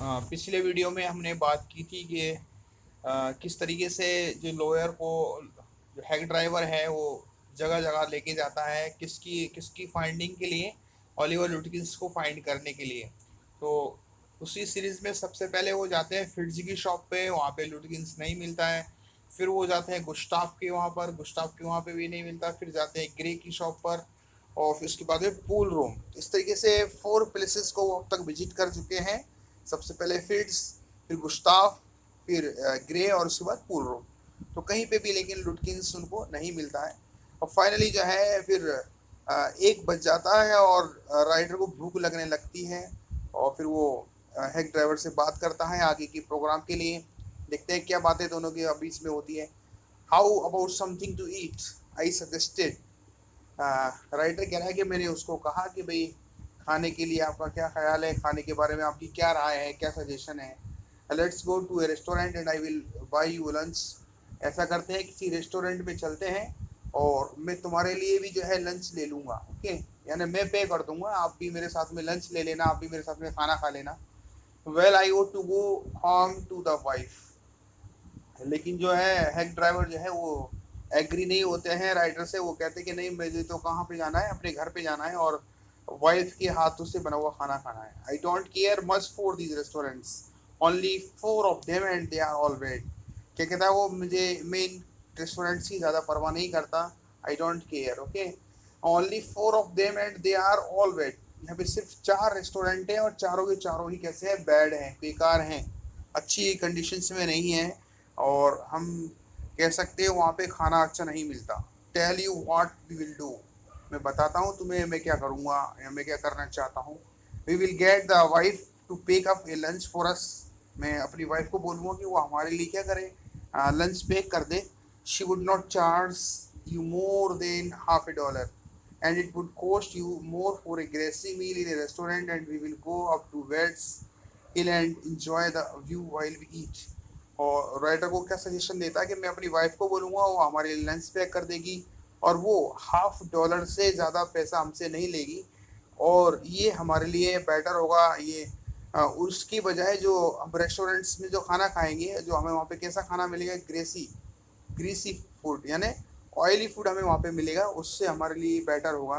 पिछले वीडियो में हमने बात की थी कि किस तरीके से जो लॉयर को जो हेड ड्राइवर है वो जगह जगह लेके जाता है किसकी किसकी फाइंडिंग के लिए, ओलिवर लुटकिंस को फाइंड करने के लिए। तो उसी सीरीज में सबसे पहले वो जाते हैं फिट्ज की शॉप पे, वहाँ पे लुटकिंस नहीं मिलता है। फिर वो जाते हैं गुस्टाफ के वहाँ पर, गुस्टाफ के वहाँ पे भी नहीं मिलता। फिर जाते हैं ग्रे की शॉप पर और फिर उसके बाद में पूल रूम। इस तरीके से 4 प्लेसेस को वो अब तक विजिट कर चुके हैं। सबसे पहले फिट्स, फिर गुस्ताफ, फिर ग्रे और उसके बाद पूल रूम। तो कहीं पे भी लेकिन लुटकिंस उनको नहीं मिलता है। और फाइनली जो है फिर 1 बज जाता है और राइडर को भूख लगने लगती है। और फिर वो हेड ड्राइवर से बात करता है आगे की प्रोग्राम के लिए। देखते हैं क्या बातें दोनों के बीच में होती है। How about something to eat, I suggested. Writer कह रहा है कि मैंने उसको कहा कि भाई खाने के लिए आपका क्या ख्याल है, खाने के बारे में आपकी क्या राय है, क्या सजेशन है। Let's go to a restaurant and I will buy you lunch. ऐसा करते हैं किसी रेस्टोरेंट में चलते हैं और मैं तुम्हारे लिए भी जो है लंच ले लूँगा। ओके, यानी मैं पे कर दूंगा, आप भी मेरे साथ में लंच ले लेना, आप भी मेरे साथ में खाना खा लेना। Well I want to go home to the wife. लेकिन जो है हेड ड्राइवर जो है वो एग्री नहीं होते हैं राइडर से। वो कहते हैं कि नहीं, मुझे तो कहाँ पे जाना है, अपने घर पे जाना है और वाइफ के हाथों से बना हुआ खाना खाना है। I don't care much for these restaurants, only 4 of them and they are all wet. क्या कहता है वो, मुझे मैं इन रेस्टोरेंट्स की ज़्यादा परवाह नहीं करता। I don't care, okay. Only 4 of them and they are all wet. यहाँ पे सिर्फ 4 रेस्टोरेंट हैं और चारों के चारों ही कैसे हैं, बैड हैं, बेकार हैं, अच्छी कंडीशंस में नहीं है। और हम कह सकते हैं वहाँ पे खाना अच्छा नहीं मिलता। Tell you what we will do, मैं बताता हूँ तुम्हें मैं क्या करूँगा या मैं क्या करना चाहता हूँ। We will get the wife to pack up a lunch for us. मैं अपनी वाइफ को बोलूँगा कि वो हमारे लिए क्या करे, लंच पैक कर दे। She would not charge you more than $50 and it would cost you more for a grassy meal in a restaurant, and we will go up to Weds Hill and enjoy the view while we eat। और writer को क्या suggestion देता है कि मैं अपनी wife को बोलूँगा, वो हमारे लिए लंच पैक कर देगी और वो $50 से ज़्यादा पैसा हमसे नहीं लेगी। और ये हमारे लिए बेटर होगा। ये उसकी बजाय जो हम रेस्टोरेंट्स में जो खाना खाएंगे, जो हमें वहाँ पे कैसा खाना मिलेगा, ग्रेसी ग्रीसी फूड, यानी ऑयली फूड हमें वहाँ पे मिलेगा, उससे हमारे लिए बेटर होगा,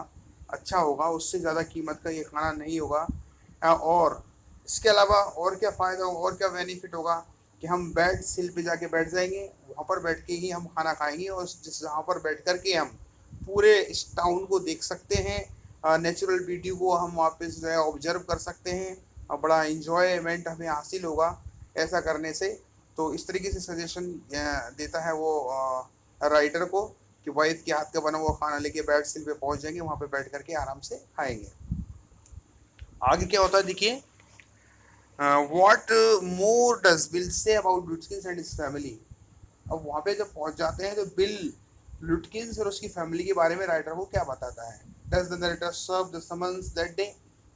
अच्छा होगा। उससे ज़्यादा कीमत का ये खाना नहीं होगा। और इसके अलावा और क्या फ़ायदा होगा और क्या बेनिफिट होगा कि हम बेड सिल पे जाके बैठ जाएंगे, वहाँ पर बैठ के ही हम खाना खाएंगे और जिस जहाँ पर बैठ कर के हम पूरे इस टाउन को देख सकते हैं, नेचुरल ब्यूटी को हम वहाँ पे जो है ऑब्जर्व कर सकते हैं और बड़ा इंजॉयमेंट हमें हासिल होगा ऐसा करने से। तो इस तरीके से सजेशन देता है वो राइटर को कि वाइफ के हाथ का बना हुआ खाना लेके बेड सिल पे पहुंच जाएंगे, वहाँ पे बैठ करके आराम से खाएंगे। आगे क्या होता है देखिए। What more does bill say about लुटकिंस and his family. अब वहाँ पे जब पहुंच जाते हैं तो बिल लुटकिंस और उसकी फैमिली के बारे में राइटर को क्या बताता है। Does the narrator serve the summons that day.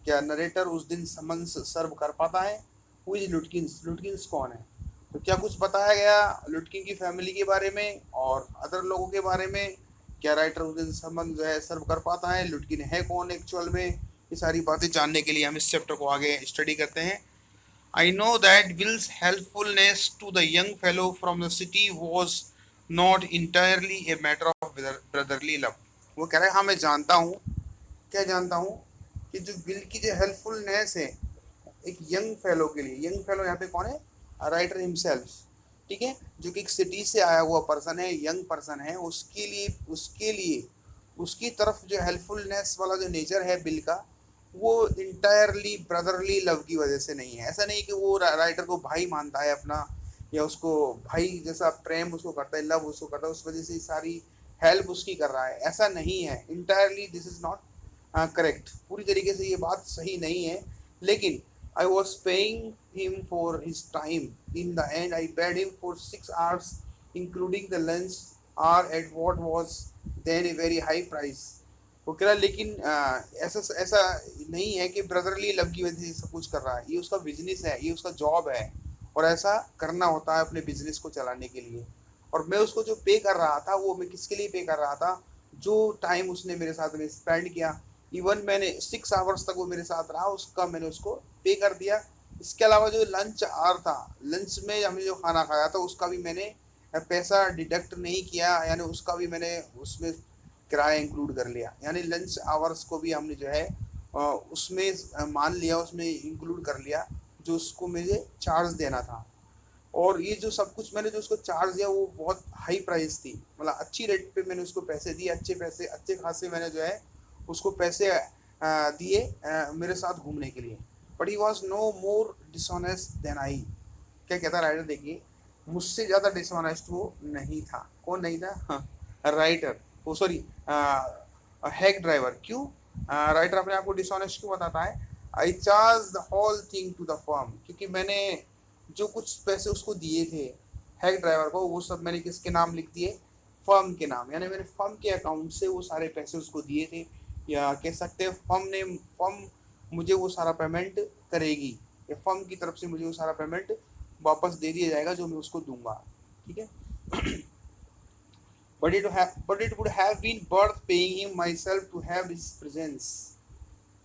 क्या नरेटर उस दिन समन्स सर्व कर पाता है। हु इज लुटकिंस, लुटकिंस कौन है। तो क्या कुछ बताया गया लुटकिन की फैमिली के बारे में और अदर लोगों के बारे में। क्या राइटर उस दिन समन जो है सर्व कर पाता है, लुटकिन है कौन एक्चुअल में। ये सारी बातें जानने के लिए हम इस चैप्टर को आगे स्टडी करते हैं। I know that Will's helpfulness to the young fellow from the city was not entirely a matter of brotherly love। वो कह रहा है हाँ मैं जानता हूँ। क्या जानता हूँ कि जो विल की जो हेल्पफुलनेस है एक यंग फेलो के लिए। यंग फेलो यहाँ पे कौन है, राइटर हिमसेल्फ, ठीक है, जो कि एक सिटी से आया हुआ पर्सन है, यंग पर्सन है, उसके लिए उसकी तरफ जो हेल्पफुलनेस वाला जो नेचर है बिल का, वो इंटायरली ब्रदरली लव की वजह से नहीं है। ऐसा नहीं कि वो राइटर को भाई मानता है अपना या उसको भाई जैसा प्रेम उसको करता है, लव उसको करता है, उस वजह से सारी हेल्प उसकी कर रहा है, ऐसा नहीं है। Entirely this is not correct, पूरी तरीके से ये बात सही नहीं है। लेकिन I was paying him for his time. In the end, I paid him for 6 hours, including the lunch hour at what was then a very high price। वो कह रहा लेकिन ऐसा ऐसा नहीं है कि ब्रदरली लव की वजह से सब कुछ कर रहा है। ये उसका बिजनेस है, ये उसका जॉब है और ऐसा करना होता है अपने बिजनेस को चलाने के लिए। और मैं उसको जो पे कर रहा था वो मैं किसके लिए पे कर रहा था, जो टाइम उसने मेरे साथ में स्पेंड किया। इवन मैंने 6 आवर्स तक वो मेरे साथ रहा, उसका मैंने उसको पे कर दिया। इसके अलावा जो लंच आवर था, लंच में हमने जो खाना खाया था उसका भी मैंने पैसा डिडक्ट नहीं किया, यानी उसका भी मैंने उसमें किराया इंक्लूड कर लिया, यानी लंच आवर्स को भी हमने जो है उसमें मान लिया, उसमें इंक्लूड कर लिया जो उसको मुझे चार्ज देना था। और ये जो सब कुछ मैंने जो उसको चार्ज दिया वो बहुत हाई प्राइस थी, मतलब अच्छी रेट पे मैंने उसको पैसे दिए, अच्छे पैसे अच्छे खासे मैंने जो है उसको पैसे दिए मेरे साथ घूमने के लिए। But he was no more dishonest than I. क्या कहता राइटर देखिए, मुझसे ज़्यादा डिसऑनेस्ट वो नहीं था। कौन नहीं था? हाँ, राइटर, वो सॉरी हैक ड्राइवर। क्यों राइटर अपने आप को डिसऑनेस्ट क्यों बताता है? I charge the whole thing to the firm, क्योंकि मैंने जो कुछ पैसे उसको दिए थे हैक ड्राइवर को, वो सब मैंने किसके नाम लिख दिए? फर्म के नाम, यानी मैंने फर्म के अकाउंट से वो सारे पैसे उसको दिए थे, या कह सकते हैं फर्म मुझे वो सारा पेमेंट करेगी, या फर्म की तरफ से मुझे वो सारा पेमेंट वापस दे दिया जाएगा जो मैं उसको दूंगा। ठीक है। but it would have been worth paying him myself to have his presence।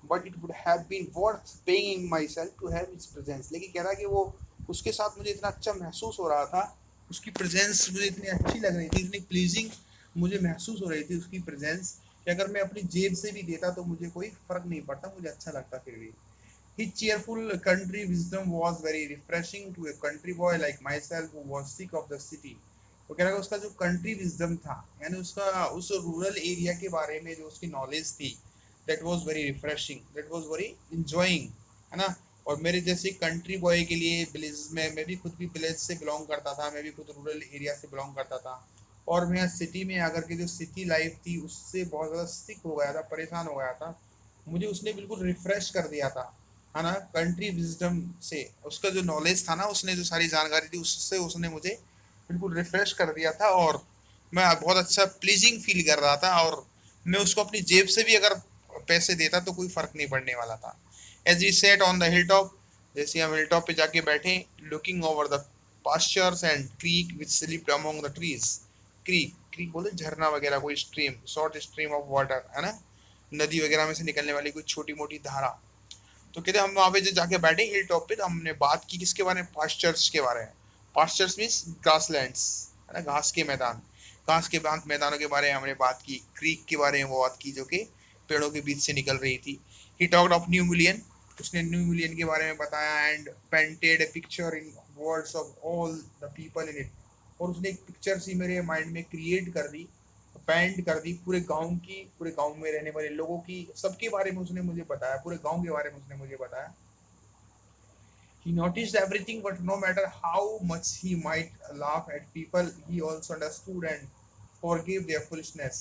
But it would have been worth paying myself to have his presence. लेकिन कह रहा है कि वो उसके साथ मुझे इतना अच्छा महसूस हो रहा था, उसकी प्रेजेंस मुझे इतनी अच्छी लग रही थी, इतनी प्लीजिंग मुझे महसूस हो रही थी उसकी प्रेजेंस, कि अगर मैं अपनी जेब से भी देता तो मुझे कोई फर्क नहीं पड़ता, मुझे अच्छा लगता फिर भी। His cheerful country wisdom was very refreshing to a country boy like myself who was sick of the city। वो कह रहा है उसका जो कंट्री विजडम था, यानी उसका उस रूरल एरिया के बारे में जो उसकी नॉलेज थी, that was very refreshing, that was very enjoying, है ना। और मेरे जैसे कंट्री बॉय के लिए विलेज में, मैं भी खुद भी विलेज से बिलोंग करता था, मैं भी खुद रूरल एरिया से बिलोंग करता था, और मैं सिटी में आकर के जो सिटी लाइफ थी उससे बहुत ज़्यादा सिक हो गया था, परेशान हो गया था। मुझे उसने बिल्कुल रिफ्रेश कर दिया था, है ना, कंट्री विजडम से। उसका जो नॉलेज था ना, उसने जो सारी जानकारी थी उससे उसने मुझे बिल्कुल रिफ्रेश कर दिया था, और मैं बहुत अच्छा प्लीजिंग फील कर रहा था, और मैं उसको अपनी जेब से भी अगर पैसे देता तो कोई फर्क नहीं पड़ने वाला था। As we sat on the hill top, जैसे हम हिल टॉप पे जाके बैठे, looking over the pastures and creek which slipped among the trees. Creek, creek बोले झरना वगैरह, कोई stream, short stream of water, है ना, नदी वगैरह में से निकलने वाली कोई छोटी मोटी धारा। तो कहते हम वहाँ पे जो जाके बैठे हिल टॉप पे, तो हमने बात की किसके बारे में? पास्चर्स के बारे में। पास्चर्स मीन्स ग्रासलैंड्स, है ना, घास के मैदान। घास के मैदानों के बारे में हमने बात की, क्रीक के बारे में वो बात की जो कि पेड़ों के बीच से निकल रही थी। He talked of new million, उसने न्यू मिलियन के बारे में बताया, and painted A picture in words of all the people in it. और उसने एक पिक्चर सी मेरे माइंड में क्रिएट कर दी, पेंट कर दी पूरे गांव की, पूरे गांव में रहने वाले लोगों की, सबके बारे में उसने मुझे बताया, पूरे गांव के बारे में उसने मुझे बताया। He noticed everything, but no matter how much he might laugh at people, he also understood and forgave their foolishness।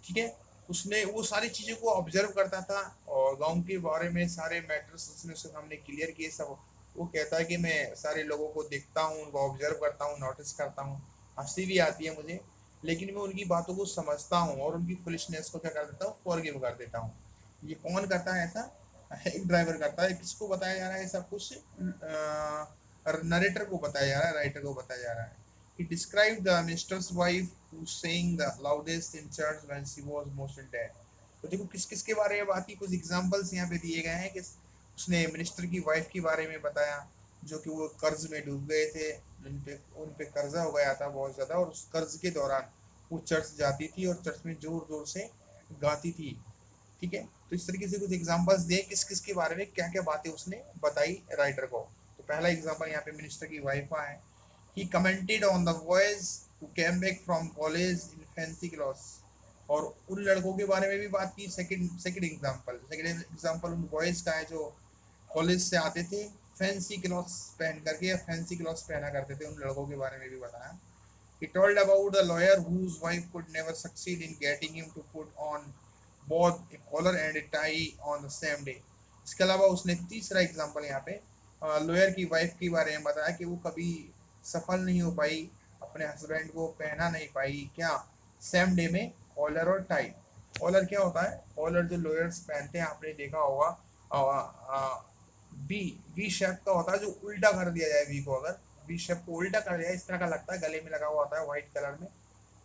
ठीक है, उसने वो सारी चीज़ों को ऑब्जर्व करता था, और गांव के बारे में सारे मैटर्स उसने उसके सामने क्लियर किए सब। वो कहता है कि मैं सारे लोगों को देखता हूँ, उनको ऑब्जर्व करता हूँ, नोटिस करता हूँ, हंसी भी आती है मुझे, लेकिन मैं उनकी बातों को समझता हूँ और उनकी फुलिशनेस को क्या कर देता हूँ? फॉरगिव कर देता हूँ। ये कौन करता है ऐसा? एक ड्राइवर करता है। किसको बताया जा रहा है सब कुछ? नरेटर को बताया जा रहा है, राइटर को बताया जा रहा है। He described the minister's wife who sang the loudest in church when she was most dead। तो देखो किस किस के बारे में बात की, कुछ एग्जांपल्स यहाँ पे दिए गए हैं कि उसने मिनिस्टर की वाइफ के बारे में बताया जो कि वो कर्ज में डूब गए थे, उन पे कर्जा हो गया था बहुत ज्यादा, और उस कर्ज के दौरान वो चर्च जाती थी और चर्च में जोर जोर से गाती थी। ठीक है, तो इस तरीके से कुछ एग्जांपल्स दिए किस किस के बारे में क्या क्या बातें उसने बताई राइटर को। तो पहला एग्जांपल यहाँ पे मिनिस्टर की वाइफ का है। He commented on the boys who came back from college in fancy clothes. और उन लड़कों के बारे में भी बात की। सेकंड एग्जांपल उन बॉयज का है जो कॉलेज से आते थे फैंसी क्लॉथ्स पहन करके, या फैंसी क्लॉथ्स पहना करते थे, उन लड़कों के बारे में भी बताया। He told about the lawyer whose wife could never succeed in getting him to put on both a collar and a tie on the same day। इसके अलावा उसने तीसरा एग्जांपल यहाँ पे लॉयर की वाइफ के बारे में बताया कि वो कभी सफल नहीं हो पाई, अपने हस्बैंड को पहना नहीं पाई क्या? सेम डे में कॉलर और टाई। कॉलर क्या होता है? कॉलर जो लॉयर्स पहनते हैं, आपने देखा होगा, बी वी शेप का होता है, जो उल्टा कर दिया जाए वी को, अगर वी शेप को उल्टा कर दिया जाए, इस तरह का लगता है, गले में लगा हुआ होता है व्हाइट कलर में।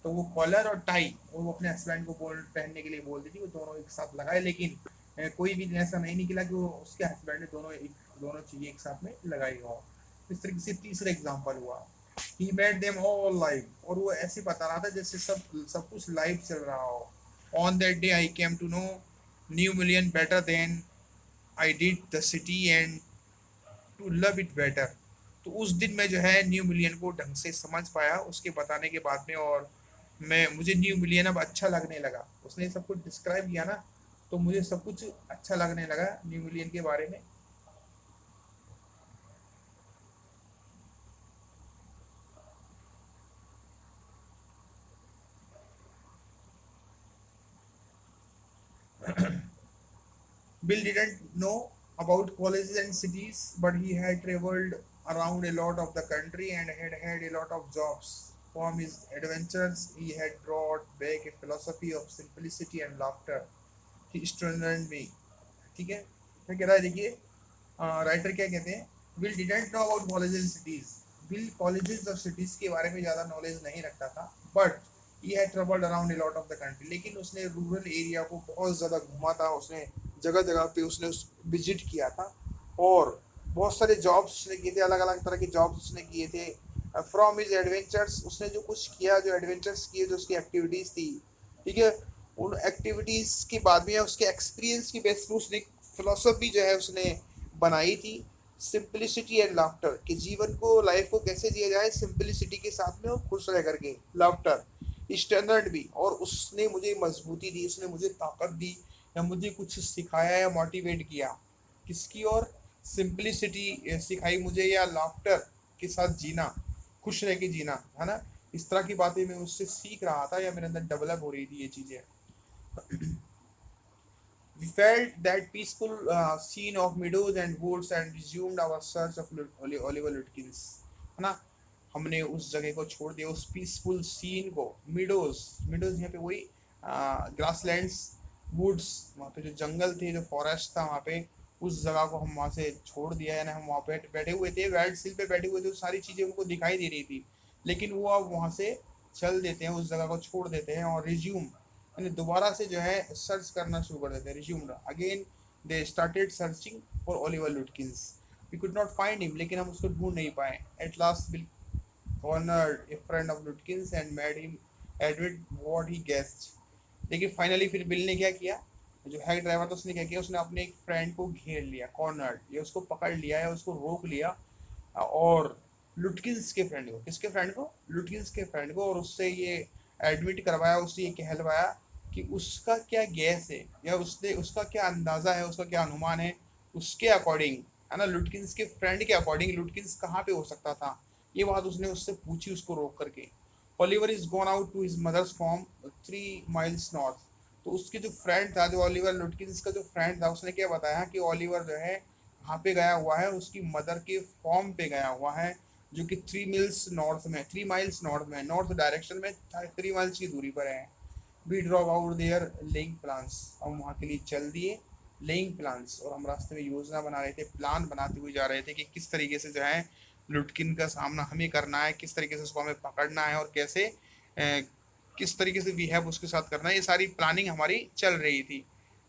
तो वो कॉलर और टाई वो अपने हस्बैंड को पहनने के लिए बोलती थी, वो दोनों एक साथ लगाए, लेकिन कोई भी ऐसा नहीं निकला कि वो उसके हस्बैंड ने दोनों दोनों चीजें एक साथ में लगाई हो। इस तरीके से तीसरा एग्जाम्पल हुआ, he made them all live, और वो ऐसे बता रहा था जैसे सब सब कुछ लाइव चल रहा हो। On that day I came to know New Mullion better than I did the city and to love it better. तो उस दिन मैं जो है न्यू मिलियन को ढंग से समझ पाया उसके बताने के बाद में, और मैं मुझे न्यू मिलियन अब अच्छा लगने लगा। उसने सब कुछ डिस्क्राइब किया ना, तो मुझे सब कुछ अच्छा लगने लगा न्यू मिलियन के बारे में। Bill didn't know about colleges and cities, but he had traveled around a lot of the country and had had a lot of jobs. From his adventures, he had brought back a philosophy of simplicity and laughter. He strengthened me. ठीक है, क्या कह रहा है देखिए, writer क्या कहते हैं, will didn't know about colleges and cities. Will colleges और सिटीज के बारे में ज़्यादा नॉलेज नहीं रखता था, but he had travelled around a lot of the country, लेकिन उसने रूरल एरिया को बहुत ज़्यादा घूमा था, उसने जगह जगह पे उसने विजिट किया था, और बहुत सारे जॉब्स उसने किए थे, अलग अलग तरह के जॉब्स उसने किए थे। फ्रॉम हिज एडवेंचर्स, उसने जो कुछ किया, जो एडवेंचर्स किए, जो उसकी एक्टिविटीज़ थी, ठीक है, उन एक्टिविटीज़ के बाद में उसके एक्सपीरियंस की बेस पर उसने फिलोसफी जो है उसने बनाई थी, सिंपलिसिटी एंड लाफ्टर, कि जीवन को, लाइफ को कैसे जिया जाए सिंपलिसिटी के साथ में और खुश रह करके, लाफ्टर, स्टैंडर्ड भी, और उसने मुझे मजबूती दी, उसने मुझे ताकत दी, या मुझे कुछ सिखाया या मोटिवेट किया, किसकी और, सिंपलिसिटी सिखाई मुझे, या लाफ्टर के साथ जीना, खुश रह के जीना, है ना। इस तरह की बातें मैं उससे सीख रहा था, या मेरे अंदर डेवलप हो रही थी ये चीज़ें। We felt that peaceful scene of meadows and woods and resumed our search of Oliver Lutkins, है ना। हमने उस जगह को छोड़ दिया, उस पीसफुल सीन को, मिडोज, मिडोज यहाँ पे वही ग्रासलैंड्स, वुड्स, वहाँ पे जो जंगल थे, जो फॉरेस्ट था वहाँ पे, उस जगह को हम वहाँ से छोड़ दिया, यानी हम वहाँ पे बैठे हुए थे, रेड सिल पे बैठे हुए थे, सारी चीज़ें उनको दिखाई दे रही थी, लेकिन वो अब वहाँ से चल देते हैं, उस जगह को छोड़ देते हैं, और रिज्यूम यानी दोबारा से जो है सर्च करना शुरू कर देते हैं, resume again, they started searching for Oliver Lutkins. We could not find him, लेकिन हम उसको ढूंढ नहीं पाए। At last Bill cornered a friend of Lutkins and made him admit what he guessed. लेकिन फाइनली फिर बिल ने क्या किया, जो है ड्राइवर था, उसने क्या किया, उसने अपने एक फ्रेंड को घेर लिया, कॉर्नर्ड, ये उसको पकड़ लिया है, उसको रोक लिया, और लुटकिंस के फ्रेंड को, किसके फ्रेंड को, लुटकिंस के फ्रेंड को, और उससे ये एडमिट करवाया, उससे ये कहलवाया कि उसका क्या गैस है, या उसने उसका क्या अंदाज़ा है, उसका क्या अनुमान है, उसके अकॉर्डिंग, है ना, लुटकिंस के फ्रेंड के अकॉर्डिंग लुटकिंस कहाँ पे हो सकता था, ये बात उसने उससे पूछी, उसको रोक करके। Oliver is gone out to his mother's farm 3 miles north. तो उसके जो फ्रेंड था, जो ओलिवर लुटकिंस का जो फ्रेंड था, उसने क्या बताया कि ओलिवर जो है कहाँ पे गया हुआ है, उसकी मदर के फॉर्म पे गया हुआ है, जो कि 3 माइल्स नॉर्थ में, नॉर्थ डायरेक्शन में 3 माइल्स की दूरी पर है। We drop out there laying plans, हम वहाँ के लिए चल दिए, लेइंग प्लान्स, और हम रास्ते में योजना बना रहे थे, प्लान बनाते हुए जा रहे थे कि किस तरीके से जो है लुटकिन का सामना हमें करना है, किस तरीके से उसको हमें पकड़ना है, और कैसे किस तरीके से बिहेव उसके साथ करना है, ये सारी प्लानिंग हमारी चल रही थी।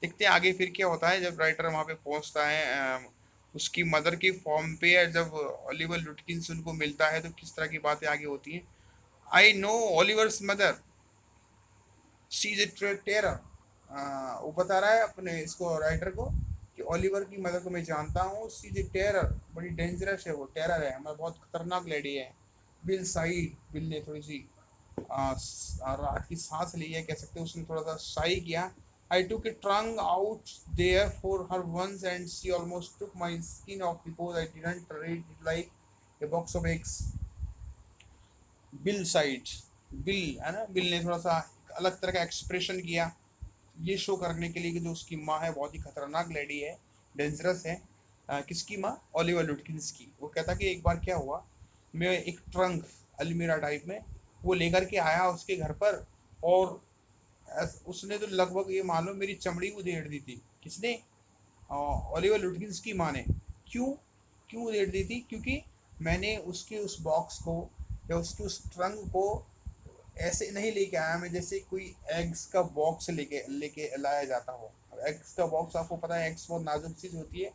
देखते हैं आगे फिर क्या होता है, जब राइटर वहाँ पे पहुँचता है उसकी मदर की फॉर्म पे, या जब ओलिवर लुटकिंस उनको मिलता है, तो किस तरह की बातें आगे होती हैं। I know Oliver's mother, she is a terror. वो बता रहा है अपने इसको, राइटर को, कि ओलिवर की मदर को मैं जानता हूँ, शी इज ए टेरर, बड़ी डेंजरस है, वो टेरर है, हमारा बहुत खतरनाक लेडी है। बिल साइड, बिल ने थोड़ी सी रात की सांस ली है, कह सकते हैं, उसने थोड़ा सा साई किया। I took a trunk out there for her once and she almost took my skin off because I didn't read it like a box of eggs. Bill साइड, बिल है ना, बिल ने थोड़ा सा अलग तरह का एक्सप्रेशन किया, ये शो करने के लिए कि जो उसकी माँ है बहुत ही खतरनाक लेडी है, डेंजरस है। किसकी माँ, ओलिवर लुटकिंस की। वो कहता कि एक बार क्या हुआ, मैं एक ट्रंक, अलमीरा टाइप में, वो लेकर के आया उसके घर पर, और उसने तो लगभग ये मान लो मेरी चमड़ी उधेड़ दी थी। किसने, ओलिवर लुटकिंस की माँ ने। क्यों, क्यों उधेड़ दी थी, क्योंकि मैंने उसके उस बॉक्स को, या उसके उस ट्रंक को ऐसे नहीं लेके आया मैं, जैसे कोई एग्स का बॉक्स लेके लेके लाया जाता हो। एग्स का बॉक्स आपको पता है, एग्स बहुत नाजुक चीज़ होती है,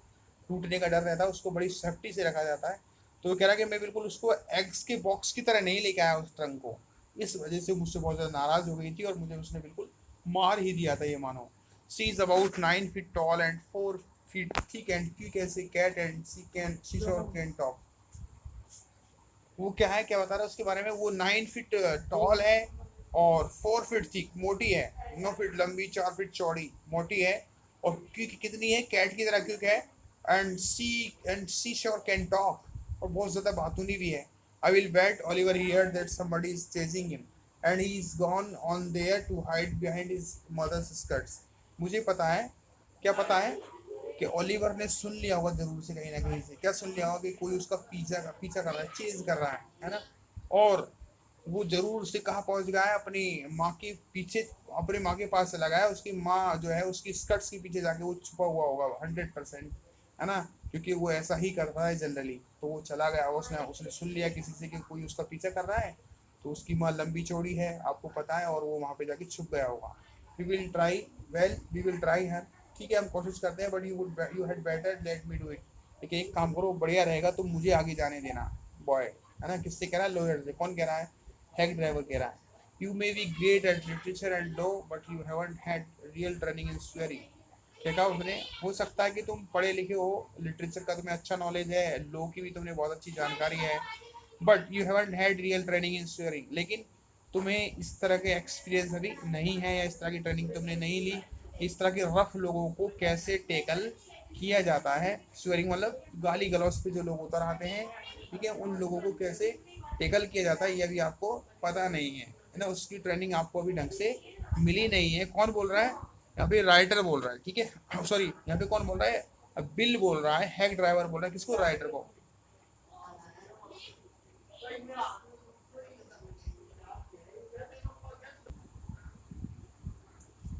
टूटने का डर रहता है, उसको बड़ी सेफ्टी से रखा जाता है। तो वो कह रहा है कि मैं बिल्कुल उसको एग्स के बॉक्स की तरह नहीं लेके आया उस ट्रंक को, इस वजह से मुझसे बहुत ज़्यादा नाराज़ हो गई थी और मुझे उसने बिल्कुल मार ही दिया था, ये मानो। She is about 9 feet tall and 4 feet thick and quick as a cat and she can talk. वो क्या है, क्या बता रहा है उसके बारे में, वो 9 फीट टॉल है और 4 फीट थिक मोटी है, 9 फीट लंबी, 4 फीट चौड़ी मोटी है, और क्योंकि कितनी है, कैट की तरह क्योंकि है, and she sure can talk, और बहुत ज़्यादा बातूनी भी है। I will bet Oliver hear that somebody is chasing him and he is gone on there to hide behind his mother's skirts. मुझे पता है, क्या पता है, कि ओलिवर ने सुन लिया होगा जरूर से, कहीं ना कहीं से क्या सुन लिया होगा कि कोई उसका पीछा कर रहा है, चेज कर रहा है ना। और वो जरूर से कहाँ पहुंच गया है, अपनी माँ के पीछे, अपनी माँ के पास चला गया है, उसकी माँ जो है उसकी स्कर्ट्स के पीछे जाके वो छुपा हुआ होगा 100%, है ना, क्योंकि वो ऐसा ही करता है जनरली। तो वो चला गया, उसने उसने सुन लिया किसी से कि कोई उसका पीछा कर रहा है, तो उसकी माँ लंबी चौड़ी है आपको पता है, और वो वहाँ पे जाके छुप गया होगा। वी विल ट्राई हर, ठीक है हम कोशिश करते हैं, but you had better let me do it. लेकिन एक काम करो, बढ़िया रहेगा तुम मुझे आगे जाने देना, बॉय, है ना। किससे कह रहा है, लॉयर से। कौन कह रहा है, हैक ड्राइवर कह रहा है। You may be great at literature and law but you haven't had real training in swearing. क्या कहा उसने, हो सकता है कि तुम पढ़े लिखे हो, लिटरेचर का तुम्हें अच्छा नॉलेज है, लॉ की भी तुमने बहुत अच्छी जानकारी है, but you haven't had real training in swearing, लेकिन तुम्हें इस तरह के एक्सपीरियंस अभी नहीं है, या इस तरह की ट्रेनिंग तुमने नहीं ली, इस तरह के रफ लोगों को कैसे टेकल किया जाता है। स्वेरिंग मतलब गाली गलौज पे जो लोग उतर आते हैं, ठीक है, उन लोगों को कैसे टेकल किया जाता है ये अभी आपको पता नहीं है ना, उसकी ट्रेनिंग आपको अभी ढंग से मिली नहीं है। कौन बोल रहा है, यहाँ पे राइटर बोल रहा है, ठीक है, सॉरी यहाँ पे कौन बोल रहा है, बिल बोल रहा है, हैक ड्राइवर बोल रहा है, किसको, राइटर को।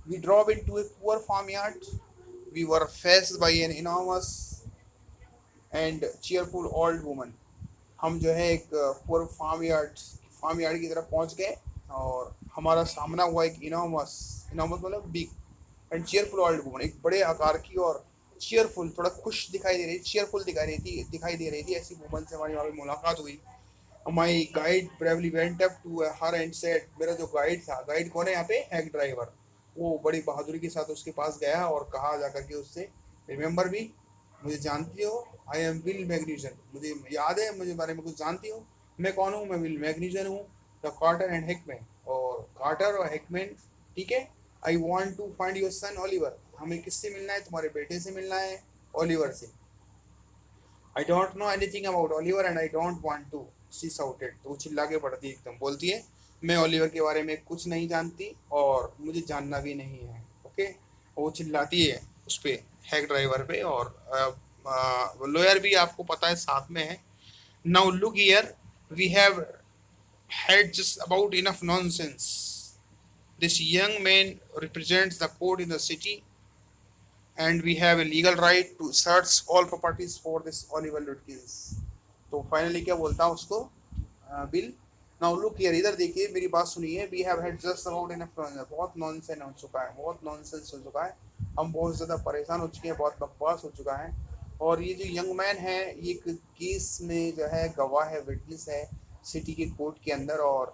We drove into a poor farmyard. We were faced by an enormous and cheerful old woman. हम जो है एक पुअर फार्म यार्ड की तरफ पहुंच गए, और हमारा सामना हुआ एक इनॉमस, इनॉमस मतलब big and cheerful old woman, एक बड़े आकार की और चीयरफुल, थोड़ा खुश दिखाई दे रही, चीयरफुल दिखाई दे रही थी ऐसी वुमन से हमारी वहाँ पे मुलाकात हुई। My guide bravely went up to her and said, मेरा जो गाइड था, गाइड कौन है यहाँ पे, हैक ड्राइवर, वो बड़ी बहादुरी के साथ उसके पास गया और कहा जाकर के उससे, रिमेंबर भी, मुझे जानती हो, आई एम विल मैग्नीजन, मुझे याद है, मुझे बारे में कुछ जानती हो, मैं कौन हूँ, मैं विल मैग्नीजन हूँ, द कार्टर एंड हिकमैन, और कार्टर और हिकमैन, ठीक है। I want to find your son Oliver, हमें किससे मिलना है, तुम्हारे बेटे से मिलना है, ओलिवर से। I don't know anything about Oliver and I don't want to, she shouted, तो वो चिल्ला के पड़ती है, एकदम बोलती है, मैं ओलिवर के बारे में कुछ नहीं जानती और मुझे जानना भी नहीं है, ओके। वो चिल्लाती है उस पे, हैक ड्राइवर पे, और लॉयर भी आपको पता है साथ में है। Now look here, we have had just about enough nonsense. This young man represents the court in the city and we have a legal right to search all properties for this Oliver Lutkins. तो finally क्या बोलता है उसको, bill, now look here, इधर देखिए, मेरी बात सुनिए, we have had just about enough, बहुत नॉनसेंस हो चुका है, बहुत नॉनसेंस हो चुका है, हम बहुत ज़्यादा परेशान हो चुके हैं, बहुत बकवास हो चुका है। और ये जो यंग मैन है, ये एक केस में जो है गवाह है, विटनेस है सिटी के कोर्ट के अंदर, और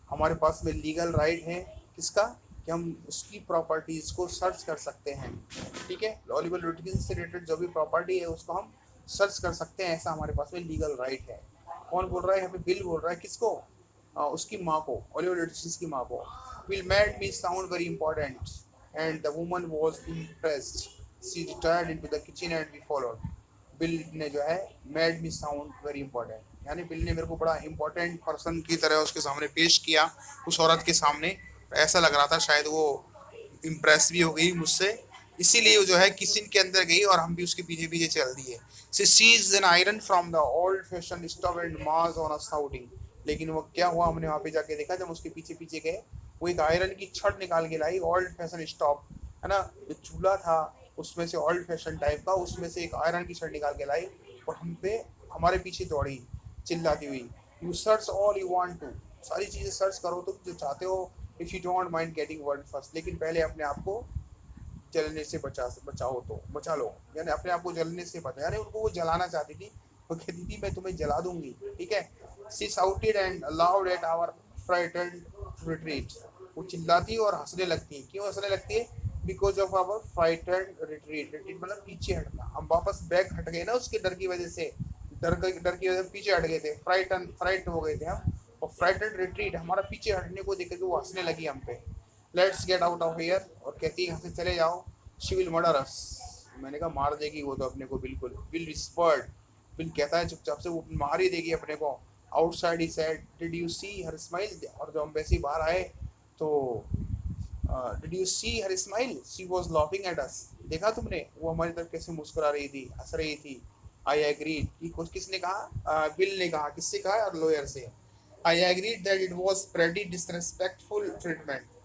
हमारे पास में लीगल राइट है किसका, कि हम उसकी प्रॉपर्टीज़ को सर्च कर सकते हैं, ठीक है, ओलिवर लुटकिंस से रिलेटेड जो भी प्रॉपर्टी है उसको हम सर्च कर सकते हैं, ऐसा हमारे पास में लीगल राइट है। कौन बोल रहा है यहाँ पे, बिल बोल रहा है, किसको, उसकी माँ को, ओलिवर लुटकिंस की माँ को। Will made me sound very important and the woman was impressed, she retired into the kitchen and we followed. Bill ने जो है made me sound very important, यानी बिल ने मेरे को बड़ा इंपॉर्टेंट पर्सन की तरह उसके सामने पेश किया, उस औरत के सामने। ऐसा लग रहा था शायद वो इम्प्रेस भी हो गई मुझसे, इसीलिए वो जो है किचन के अंदर गई और हम भी उसके पीछे पीछे चल दिए। She sees an iron from the old fashion stove and mars on a shouting. लेकिन वो क्या हुआ, हमने वहाँ पे जाके देखा, जब उसके पीछे पीछे गए, वो एक आयरन की छड़ निकाल के लाई, ओल्ड फैशन स्टॉव, है ना, जो चूल्हा था उसमें से, ओल्ड फैशन टाइप का, उसमें से एक आयरन की छड़ निकाल के लाई, और हम पे, हमारे पीछे दौड़ी चिल्लाती हुई, you search all you want to, सारी चीज़ें सर्च करो तुम जो चाहते हो, if you don't mind getting world first, लेकिन पहले अपने आप को जलने से बचाओ तो बचा लो, यानी अपने आप को जलने से बचा, यानी उनको वो जलाना चाहती थी। वो कहती थी मैं तुम्हें जला दूंगी, ठीक है। She shouted and loud at our frightened retreat. वो चिल्लाती और हंसने लगती है। क्यों हंसने लगती है? Because of our frightened retreat. Retreat मतलब पीछे हटना, हम वापस बैक हट गए ना उसके डर की वजह से। डर की वजह से पीछे हट गए थे, फ्राइट हो गए थे हम। और फ्राइटेंड रिट्रीट, हमारा पीछे हटने को देख के वो हंसने लगी हम पे। Let's get out of here, और कहती है यहाँ से चले जाओ। शी विल मर्डर अस। मैंने कहा मार देगी वो तो अपने को, बिल्कुल। विल विस्पर्ड, विल कहता है चुपचाप से वो मार ही देगी अपने को। Outside he said did you see her smile. और जब हम वैसे ही बाहर आए तो did you see her smile, she was laughing at us. देखा तुमने वो हमारी तरफ कैसे मुस्कुरा रही थी, हंस रही थी। आई एग्री, कि कुछ किसने कहा? बिल ने कहा। किससे कहा? और लॉयर से। I agreed that it was pretty disrespectful treatment.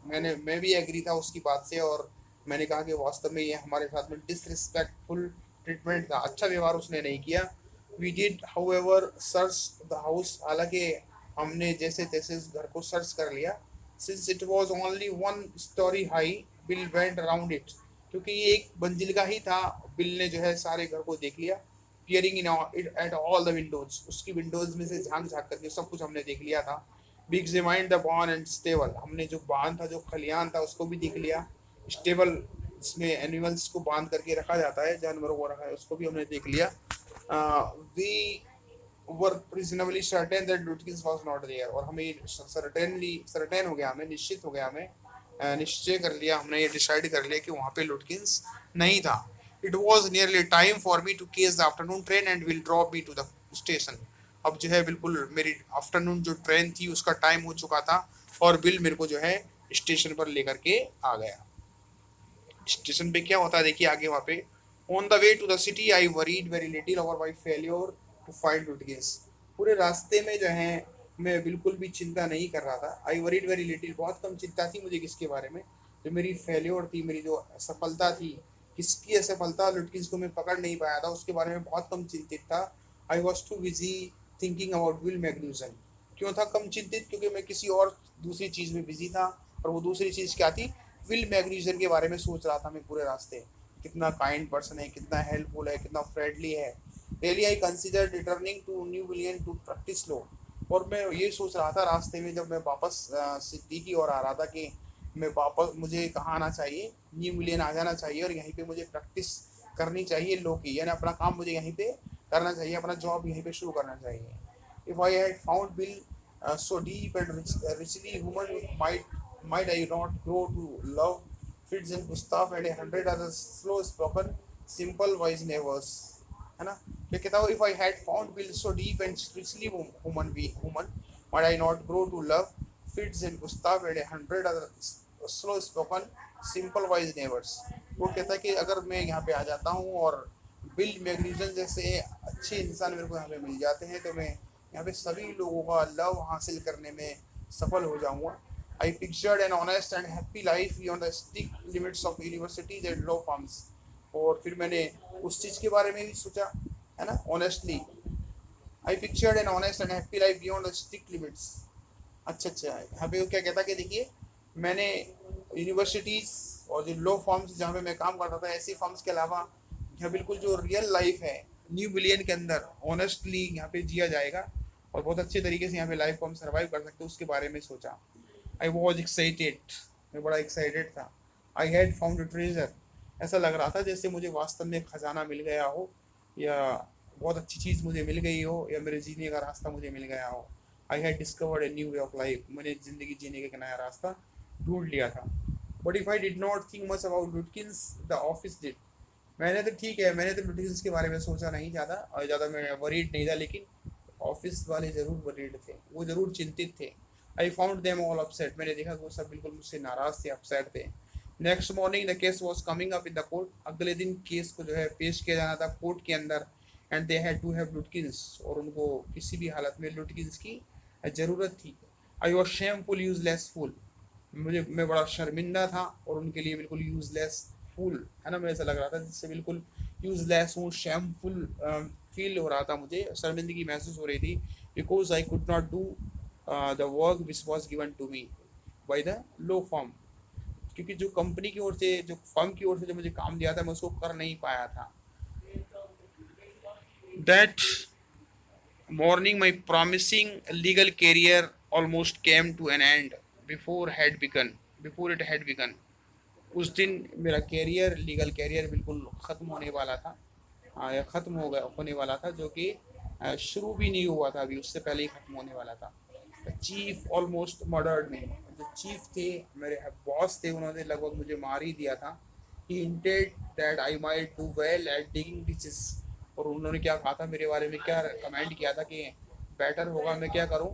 मैं भी एग्री था उसकी बात से, और मैंने कहा कि वास्तव में ये हमारे साथ में डिसरिस्पेक्टफुल ट्रीटमेंट था, अच्छा व्यवहार उसने नहीं किया। We did however search the house, हालांकि हमने जैसे तैसे इस घर को सर्च कर लिया। Since it was only one story high, bill went around it. क्योंकि ये एक मंजिल का ही था, बिल ने जो है सारे घर को देख लिया। Peering in at all the Windows, उसकी विंडोज में से झांक झांक करके सब कुछ हमने देख लिया था। We examined the barn and stable, हमने जो बांध था, जो खलियान था, उसको भी देख लिया। स्टेबल, इसमें एनिमल्स को बांध करके रखा जाता है, जानवरों को रखा है, उसको भी हमने देख लिया। We were reasonably certain that Lutkins was not there, और हमें सर्टेन हो गया, हमें निश्चित हो गया, हमें निश्चय कर लिया, हमने ये डिसाइड कर लिया कि वहाँ पे लुटकिंस नहीं था। It was nearly time for me to catch the afternoon train and Will drop me to the station. अब जो है बिल्कुल मेरी आफ्टरनून जो ट्रेन थी उसका टाइम हो चुका था, और बिल मेरे को जो है स्टेशन पर लेकर के आ गया। स्टेशन पे क्या होता है देखिए आगे वहाँ पे। On the way to the city I worried very little over my failure to find Lutkes. पूरे रास्ते में जो है मैं बिल्कुल भी चिंता नहीं कर रहा था। आई वरीड वेरी लिटिल, बहुत कम चिंता थी मुझे किसके बारे में, जो मेरी फेल्योर थी, मेरी जो असफलता थी। किसकी असफलता? लुटकिस को मैं पकड़ नहीं पाया था, उसके बारे में बहुत कम चिंतित था। I was too busy thinking about Will Magnusson. क्यों था कम चिंतित? क्योंकि मैं किसी और दूसरी चीज़ में बिजी था, और वो दूसरी चीज़ क्या थी? विल मैग्न्यूसन के बारे में सोच रहा था मैं पूरे रास्ते। कितना काइंड पर्सन है, कितना हेल्पफुल है, कितना फ्रेंडली है। Really I consider returning to New Villian to practice law. और मैं ये सोच रहा था रास्ते में जब मैं वापस सिटी की ओर आ रहा था कि मैं वापस, मुझे कहाँ आना चाहिए, न्यू मिलियन आ जाना चाहिए, और यहीं पे मुझे प्रैक्टिस करनी चाहिए लो की, यानी अपना काम मुझे यहीं पे करना चाहिए, अपना जॉब यहीं पे शुरू करना चाहिए। If I had found bill so deep and richly human, might I not grow to love Fritz and Gustav and 100 other slow spoken simple wise neighbors, है ना। ये कहता हूँ if I had found Bill so deep and richly human, might I not grow to love Fritz and Gustav and 100 other slow spoken simple wise neighbors। वो कहता है कि अगर मैं यहाँ पे आ जाता हूँ और बिल मैग्निजन जैसे अच्छे इंसान मेरे को यहाँ पे मिल जाते हैं, तो मैं यहाँ पे सभी लोगों का लव हासिल करने में सफल हो जाऊंगा। I pictured an honest and happy life beyond the strict limits of universities and law firms. और फिर मैंने उस चीज़ के बारे में भी सोचा, है ना, honestly. I pictured an honest and happy life beyond the strict limits. अच्छा, यहाँ पे वो क्या कहता कि देखिए, मैंने यूनिवर्सिटीज़ और जो लॉ फर्म्स जहाँ पे मैं काम करता था, ऐसी फर्म्स के अलावा यहाँ बिल्कुल जो रियल लाइफ है न्यू मिलियन के अंदर ऑनेस्टली यहाँ पे जिया जाएगा, और बहुत अच्छे तरीके से यहाँ पे लाइफ को हम सर्वाइव कर सकते हैं, उसके बारे में सोचा। आई वॉज एक्साइटेड, मैं बड़ा एक्साइटेड था। I had found a treasure, ऐसा लग रहा था जैसे मुझे वास्तव में खजाना मिल गया हो, या बहुत अच्छी चीज़ मुझे मिल गई हो, या मेरे जीने का रास्ता मुझे मिल गया हो। I had discovered a new way of life, मैंने ज़िंदगी जीने का एक नया रास्ता ढूंढ लिया था। But if I did not think much about लुटकिंस the office did. मैंने तो ठीक है, मैंने तो लुटकिंस के बारे में सोचा नहीं ज़्यादा, और ज़्यादा मैं वरीड नहीं था, लेकिन ऑफिस वाले ज़रूर वरीड थे, वो ज़रूर चिंतित थे। I found them all upset, मैंने देखा कि वो सब बिल्कुल मुझसे नाराज़ थे, अपसेट थे। Next morning the case was coming up in the court, अगले दिन केस को जो है पेश किया जाना था कोर्ट के अंदर। And they had to have Lutkins, और उनको किसी भी हालत में लुटकिंस की ज़रूरत थी। I was shameful useless full, मैं बड़ा शर्मिंदा था, और उनके लिए बिल्कुल यूजलेस फुल, है ना, मुझे ऐसा लग रहा था जिससे बिल्कुल यूजलेस हूँ, शेमफुल फील हो रहा था, मुझे शर्मिंदगी महसूस हो रही थी। Because I could not do the work which was given to me by the law firm, क्योंकि जो कंपनी की ओर से, जो फर्म की ओर से जो मुझे काम दिया था, मैं उसको कर नहीं पाया था। That morning my promising legal career almost came to an end before had begun before it had begun। उस दिन मेरा कैरियर, लीगल कैरियर बिल्कुल ख़त्म होने वाला था। या ख़त्म हो गया, होने वाला था, जो कि शुरू भी नहीं हुआ था, अभी उससे पहले ही ख़त्म होने वाला था। चीफ ऑलमोस्ट मर्डर्ड मी। जो चीफ थे, मेरे बॉस थे, उन्होंने लगभग मुझे मार ही दिया था। ही hinted that I might do well at digging ditches। और उन्होंने क्या कहा था मेरे बारे में, क्या कमेंट किया था कि बेटर होगा मैं क्या करूं,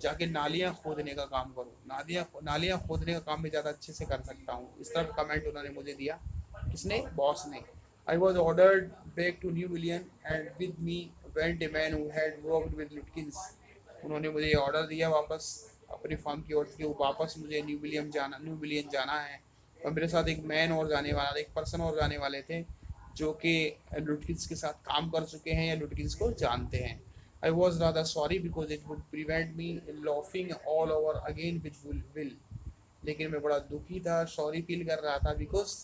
जाके नालियां खोदने का काम करूं। नालियां नालियां खोदने का काम मैं ज़्यादा अच्छे से कर सकता हूं, इस तरह का कमेंट उन्होंने मुझे दिया। किसने? बॉस ने। I was ordered back to New Million and with me went a man who had worked with Lutkins. उन्होंने मुझे ऑर्डर दिया वापस अपनी फर्म की ओर से, वो वापस मुझे न्यू मिलियन जाना है। और मेरे साथ एक मैन और जाने वाला था, एक पर्सन और जाने वाले थे, जो कि लुटकिंस के साथ काम कर चुके हैं या लुटकिंस को जानते हैं। I was rather sorry because it would prevent me laughing all over again with will. लेकिन मैं बड़ा दुखी था, सॉरी फील कर रहा था, बिकॉज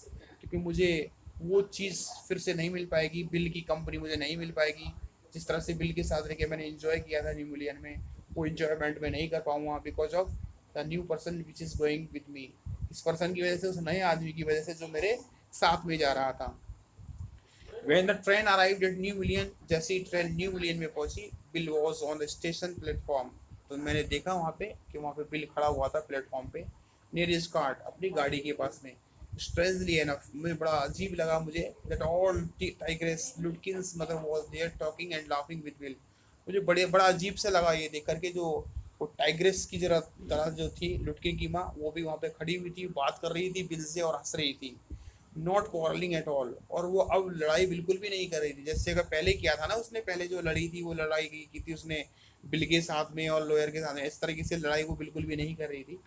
क्योंकि मुझे वो चीज़ फिर से नहीं मिल पाएगी, बिल की कंपनी मुझे नहीं मिल पाएगी। जिस तरह से बिल के साथ रह के मैंने इन्जॉय किया था न्यू मिलियन में, वो इन्जॉयमेंट में नहीं कर पाऊँगा because of the new person which is going with me. इस पर्सन की वजह से, उस नए आदमी की वजह से जो मेरे साथ में जा रहा था। When the train arrived at new million, जैसे ही ट्रेन न्यू मिलियन में पहुंची, bill was on the station platform. तो मैंने देखा वहाँ पे कि वहाँ पे बिल खड़ा हुआ था प्लेटफॉर्म पे, नियर हिज कार्ट, अपनी गाड़ी के पास में। स्ट्रेंजली एनफ, मुझे बड़ा अजीब लगा मुझे, that all tigress Lutkins mother was there talking and laughing with Bill. मुझे बड़ा अजीब से लगा ये देख करके, जो वो टाइग्रेस की जरा तरह जो थी, लुटकिन की माँ, वो भी वहाँ पे खड़ी हुई थी, बात कर रही थी बिल से और हंस रही थी। Not quarrelling at all. और वो अब लड़ाई बिल्कुल भी नहीं कर रही थी, जैसे अगर पहले किया था ना उसने, पहले जो लड़ी थी वो लड़ाई की थी उसने बिल के साथ में और लॉयर के साथ में, इस तरीके से लड़ाई वो बिल्कुल भी नहीं कर रही थी।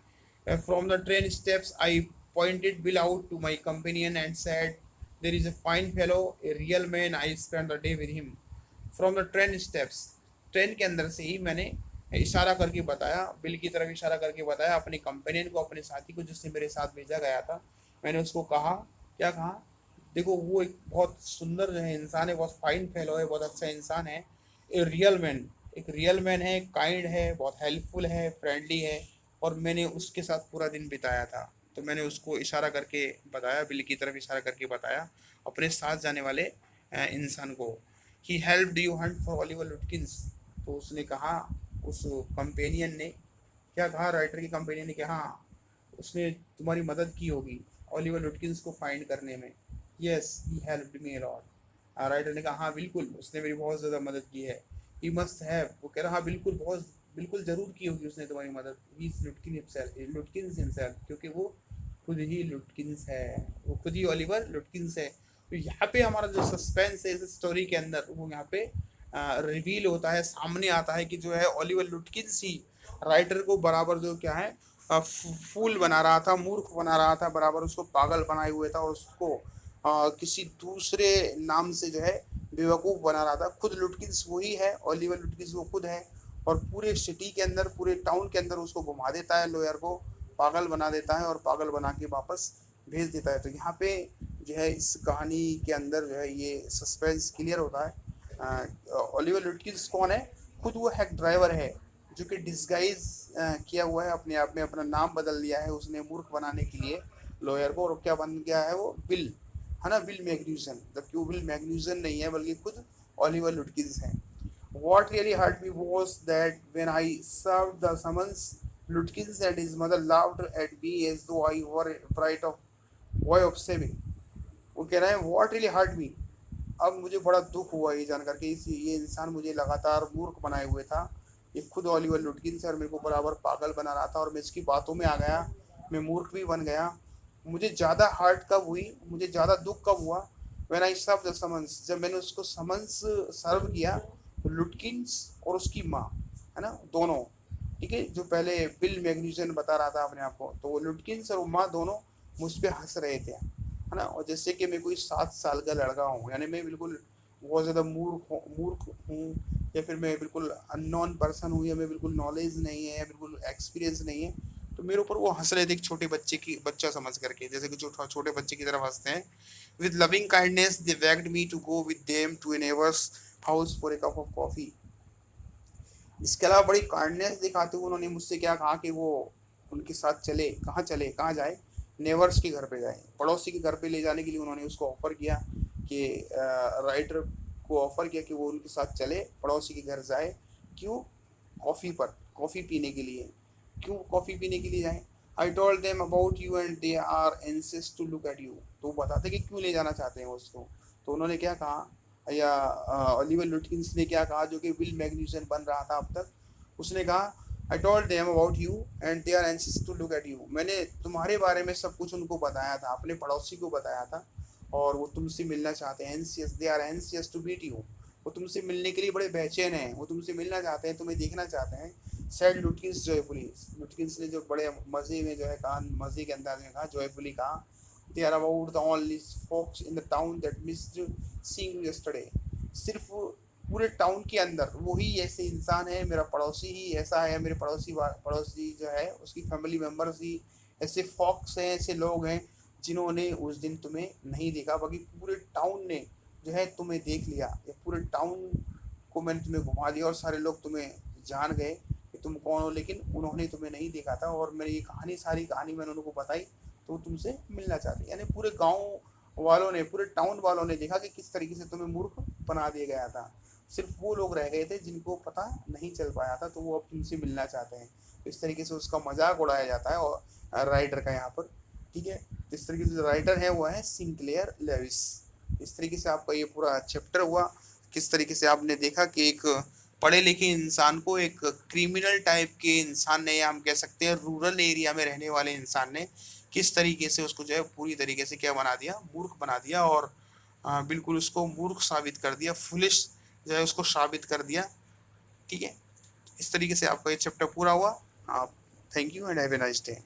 From the train steps I pointed Bill out to my companion and said, there is a fine fellow, a real man, I spend the day with him. From the train steps, train के अंदर से ही मैंने इशारा करके बताया, bill की तरफ इशारा करके बताया अपने कंपेनियन को, अपने साथी को जिससे मेरे साथ भेजा गया था। मैंने उसको कहा, क्या कहा, देखो वो एक बहुत सुंदर जो है इंसान है, बहुत फाइन फेलो है, बहुत अच्छा इंसान है। ए रियल मैन, एक रियल मैन है, काइंड है, बहुत हेल्पफुल है, फ्रेंडली है। और मैंने उसके साथ पूरा दिन बिताया था। तो मैंने उसको इशारा करके बताया, बिल की तरफ इशारा करके बताया अपने साथ जाने वाले इंसान को। He helped you Hunt for Oliver लुटकिंस। तो उसने कहा, उस कंपेनियन ने क्या कहा, राइटर की कंपेनियन ने कहा, हाँ, उसने तुम्हारी मदद की होगी ओलिवर लुटकिंस को फाइंड करने में। Yes he helped me a lot. Writer ने कहा, हाँ बिल्कुल, उसने मेरी बहुत ज़्यादा मदद की है। ही मस्ट हैव, वो कह रहा, हाँ बिल्कुल, बहुत बिल्कुल ज़रूर की होगी उसने तुम्हारी मदद। ही इज लुटकिंस हिमसेल्फ, क्योंकि वो खुद ही लुटकिंस है, वो खुद ही ओलिवर लुटकिंस है। तो यहाँ पे हमारा जो सस्पेंस है इस स्टोरी के अंदर, वो यहाँ पे रिवील होता है, सामने आता है कि जो है ओलिवर लुटकिंस ही राइटर को बराबर जो क्या है, फूल बना रहा था, मूर्ख बना रहा था, बराबर उसको पागल बनाए हुए था, और उसको किसी दूसरे नाम से जो है बेवकूफ़ बना रहा था। खुद लुटकिंस वही है, ओलिवर लुटकिंस वो खुद है। और पूरे सिटी के अंदर, पूरे टाउन के अंदर उसको घुमा देता है, लॉयर को पागल बना देता है और पागल बना के वापस भेज देता है। तो यहाँ पे जो है इस कहानी के अंदर जो है ये सस्पेंस क्लियर होता है। ओलिवर लुटकिंस कौन है? खुद वो एक ड्राइवर है, जो कि डिस्गाइज किया हुआ है, अपने आप में अपना नाम बदल दिया है उसने मूर्ख बनाने के लिए लॉयर को। और क्या बन गया है वो? बिल, है ना, बिल मैग्न्यूसन। जबकि बिल मैग्न्यूसन नहीं है, बल्कि खुद ओलिवर लुटकिंस है। What really hurt me was that when I served the summons, Lutkins and his mother laughed at me as though I were a bright of boy of 7। वो कह रहे हैं व्हाट रियली हर्ट मी। अब मुझे बड़ा दुख हुआ ये जानकर के, इस ये इंसान मुझे लगातार मूर्ख बनाए हुए था, ये खुद ओलिवर लुटकिन से, और मेरे को बराबर पागल बना रहा था, और मैं इसकी बातों में आ गया, मैं मूर्ख भी बन गया। मुझे ज़्यादा हर्ट कब हुई, मुझे ज़्यादा दुख कब हुआ? When I serve the summons, जब मैंने उसको समन्स सर्व किया, तो लुटकिन्स और उसकी माँ, है ना, दोनों, ठीक है, जो पहले बिल मैग्न्यूसन बता रहा था अपने आप को, तो वो लुटकिन्स और माँ दोनों मुझ पर हंस रहे थे, है ना। और जैसे कि मैं कोई 7 साल का लड़का हूँ, यानी मैं बिल्कुल बहुत ज़्यादा मूर्ख हूँ, या फिर मैं बिल्कुल अननोन पर्सन हूँ, या मैं बिल्कुल नॉलेज नहीं है, या बिल्कुल एक्सपीरियंस नहीं है। तो तो मेरे ऊपर वो हंस रहे थे, एक छोटे बच्चे की बच्चा समझ करके, जैसे कि जो छोटे बच्चे की तरफ हंसते हैं। With loving kindness they begged me to go with them to a neighbour's house for a cup of coffee. इसके अलावा बड़ी काइंडनेस दिखाते हुए उन्होंने मुझसे क्या कहा कि वो उनके साथ चले, कहाँ जाए, नेबर्स के घर पे जाए, पड़ोसी के घर पे ले जाने के लिए उन्होंने उसको ऑफर किया कि राइटर को ऑफर किया कि वो उनके साथ चले, पड़ोसी के घर जाए। क्यों? कॉफ़ी पीने के लिए। क्यों कॉफ़ी पीने के लिए जाएं? I told them about you and they are anxious to look at you. तो वो बताते कि क्यों ले जाना चाहते हैं उसको। तो उन्होंने क्या कहा, या ओलिवर लुटकिंस ने क्या कहा, जो कि विल मैग्नीसन बन रहा था अब तक, उसने कहा I told them about you and they are anxious to look at you. मैंने तुम्हारे बारे में सब कुछ उनको बताया था, अपने पड़ोसी को बताया था, और वो तुमसे मिलना चाहते हैं। Anxious, they are anxious to meet you. वो तुमसे मिलने के लिए बड़े बेचैन हैं, वो तुमसे मिलना चाहते हैं, तुम्हें देखना चाहते हैं। सैड लुटकिंस जॉयफुली, लुटकिंस ने जो बड़े मज़े में जो है कहा, मज़े के अंदाज में कहा, जॉयफुली कहा, they are about the only folks in the town that missed seeing you yesterday. सिर्फ पूरे टाउन के अंदर वही ऐसे इंसान है, मेरा पड़ोसी ही ऐसा है, मेरे पड़ोसी जो है उसकी फैमिली मेम्बर्स ही ऐसे फॉक्स हैं, ऐसे लोग हैं जिन्होंने उस दिन तुम्हें नहीं देखा, बाकी पूरे टाउन ने जो है तुम्हें देख लिया, या पूरे टाउन को मैंने तुम्हें घुमा दिया और सारे लोग तुम्हें जान गए कि तुम कौन हो, लेकिन उन्होंने तुम्हें नहीं देखा था। और मैंने ये कहानी, सारी कहानी मैंने उनको बताई, तो वो तुमसे मिलना चाहते। यानी पूरे गांव वालों ने, पूरे टाउन वालों ने देखा कि किस तरीके से तुम्हें मूर्ख बना दिया गया था। सिर्फ वो लोग रह गए थे जिनको पता नहीं चल पाया था, तो वो अब तुमसे मिलना चाहते हैं। तो इस तरीके से उसका मजाक उड़ाया जाता है और राइटर का यहाँ पर। ठीक है, इस तरीके से जो राइटर है वो है सिंक्लेयर लेविस। इस तरीके से आपका ये पूरा चैप्टर हुआ। किस तरीके से आपने देखा कि एक पढ़े लिखे इंसान को एक क्रिमिनल टाइप के इंसान ने, या हम कह सकते हैं रूरल एरिया में रहने वाले इंसान ने, किस तरीके से उसको जो है पूरी तरीके से क्या बना दिया, मूर्ख बना दिया, और बिल्कुल उसको मूर्ख साबित कर दिया, फुलिश जो है उसको साबित कर दिया। ठीक है, इस तरीके से आपका ये चैप्टर पूरा हुआ। आप thank you and have a nice day.